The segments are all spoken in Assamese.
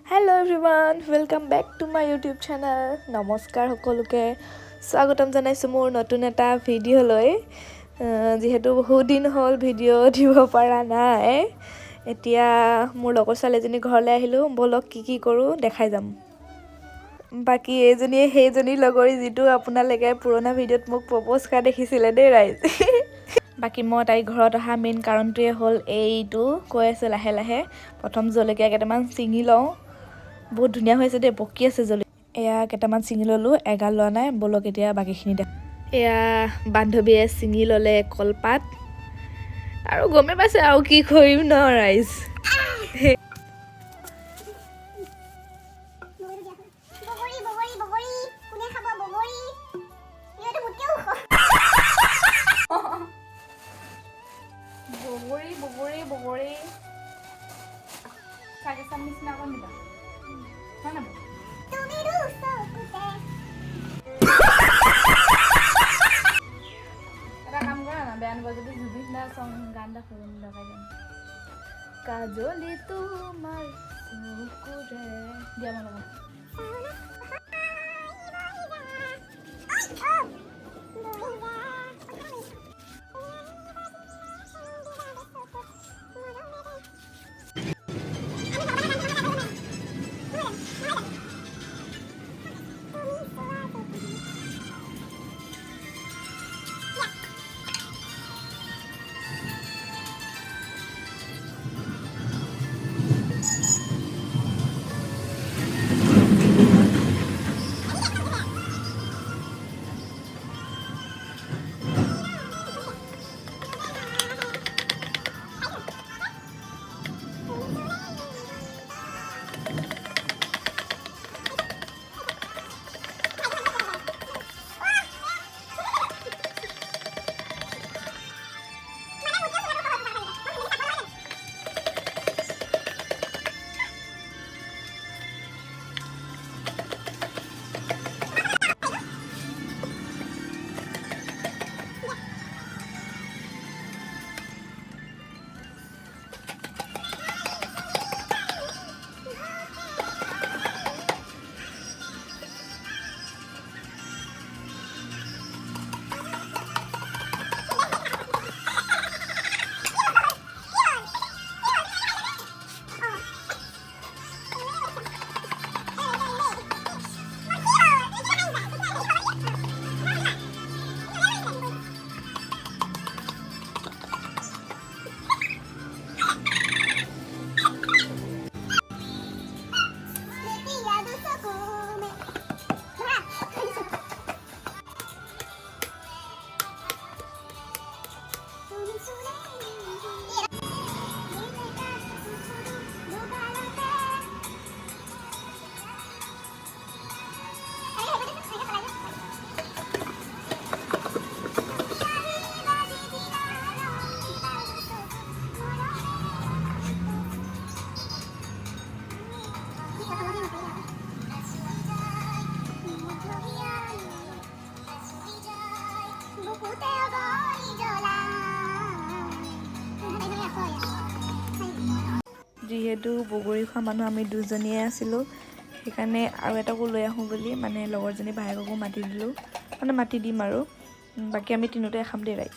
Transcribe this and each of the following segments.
Hello everyone, welcome back to my YouTube channel. নমস্কাৰ সকলোকে স্বাগতম জনাইছো মোৰ নতুন এটা ভিডিঅ' লৈ যেহেতু বহুত দিন হ'ল ভিডিঅ' দিব পৰা নাই এতিয়া মোৰ লগৰ ছোৱালীজনী ঘৰলৈ আহিলো বলক কি কৰো দেখাই যাম বাকি এজনী হেজনী লগৰী যিটো আপোনালোকে পুৰণা ভিডিঅ'ত মোক প্ৰপ'জ কৰা দেখিছিলে দেই ৰাইজ বাকি মই তাই ঘৰত অহা মেইন কাৰণটোৱে হ'ল এইটো কৈ আছে লাহে লাহে প্ৰথম জলকীয়া কেইটামান চিঙি লওঁ বহুত ধুনীয়া হৈছে দে পকি আছে জলকীয়া এয়া কেইটামান চিঙি ললো এগাল লোৱা নাই বলক এতিয়া বাকিখিনি দে এয়া বান্ধৱীয়ে চিঙি ললে কলপাত আৰু গমে পাইছে আৰু কি কৰিম ন ৰাইজ বগৰী পাকিস্তান নিচিনা অকণ দিবা হয় না এটা কাম কৰা না বেয়া নবা যদি জুবিন দা সং গান এটা শুনি লগাই যাম কাজলি তোমাৰ চকুৰে দিয়া মই লগাম যিহেতু বগৰী খোৱা মানুহ আমি দুজনীয়ে আছিলোঁ সেইকাৰণে আৰু এটাকো লৈ আহোঁ বুলি মানে লগৰজনী ভায়েককো মাতি দিলোঁ মানে মাতি দিম আৰু বাকী আমি তিনিওটাই খাম দেই ৰাইজ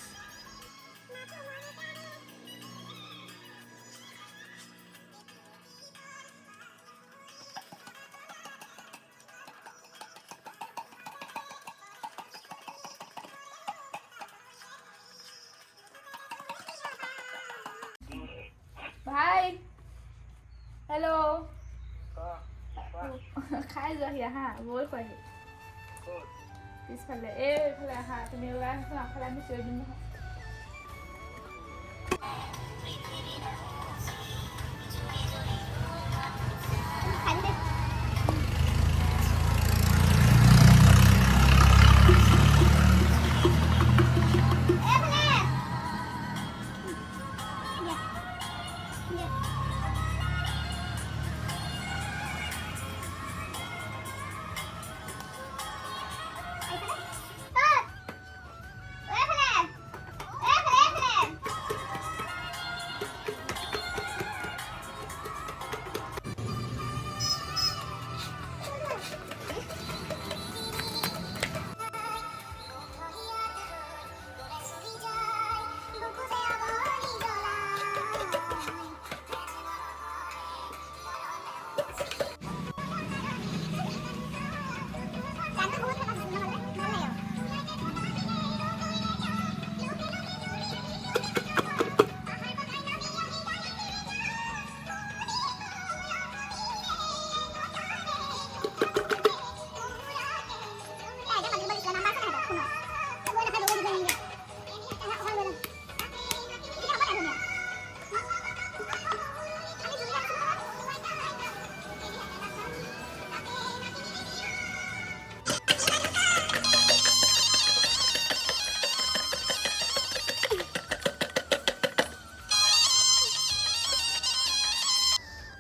ভাই হেল্ল' খাই যোৱাহি আহা বৈ খোৱাহি পিছফালে এইফালে আহা তুমি ওলাই আহা আগফালে আমি চিঞৰি দিম নহয়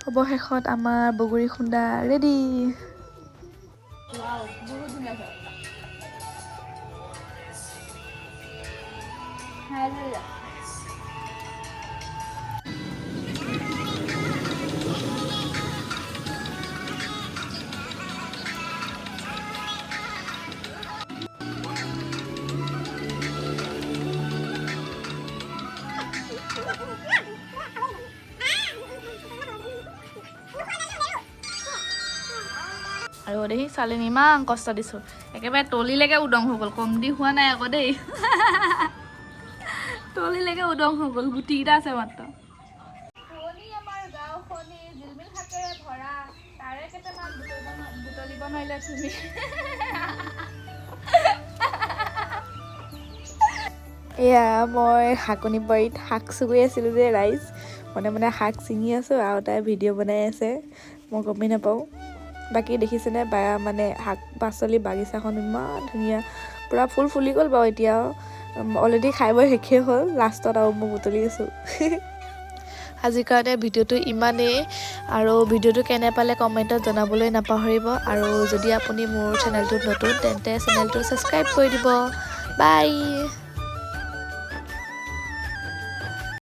অৱশেষত আমাৰ বগৰী খুন্দা ৰেডি। আৰু দেই ছোৱালীজনী ইমান কষ্ট দিছোঁ, একেবাৰে তলিলৈকে উদং হৈ গ'ল, কম দি হোৱা নাই আকৌ দেই। তলিলৈকে উদং হৈ গ'ল, গুটিকেইটা আছে মাত্ৰ। শুৱনি আমাৰ গাঁওখনি জিলমিল শাকেৰে ভৰা, তাৰে কেইটামান বুটলিব নোৱাৰিলে তুমি। এয়া মই শাকনি বাৰীত শাক চুগুৰি আছিলোঁ যে ৰাইজ, মনে শাক ছিঙি আছোঁ আৰু তাই ভিডিঅ' বনাই আছে, মই গমেই নাপাওঁ। বাকী দেখিছেনে মানে শাক পাচলি বাগিচাখন ইমান ধুনীয়া, পূৰা ফুল ফুলি গ'ল বাৰু এতিয়া, অলৰেডি খাই বৈ শেষেই হ'ল, লাষ্টত আৰু মই বুটলি আছোঁ। আজিৰ কাৰণে ভিডিঅ'টো ইমানেই, আৰু ভিডিঅ'টো কেনে পালে কমেণ্টত জনাবলৈ নাপাহৰিব, আৰু যদি আপুনি মোৰ চেনেলটোত নতুন তেন্তে চেনেলটো ছাবস্ক্ৰাইব কৰি দিব। বাই।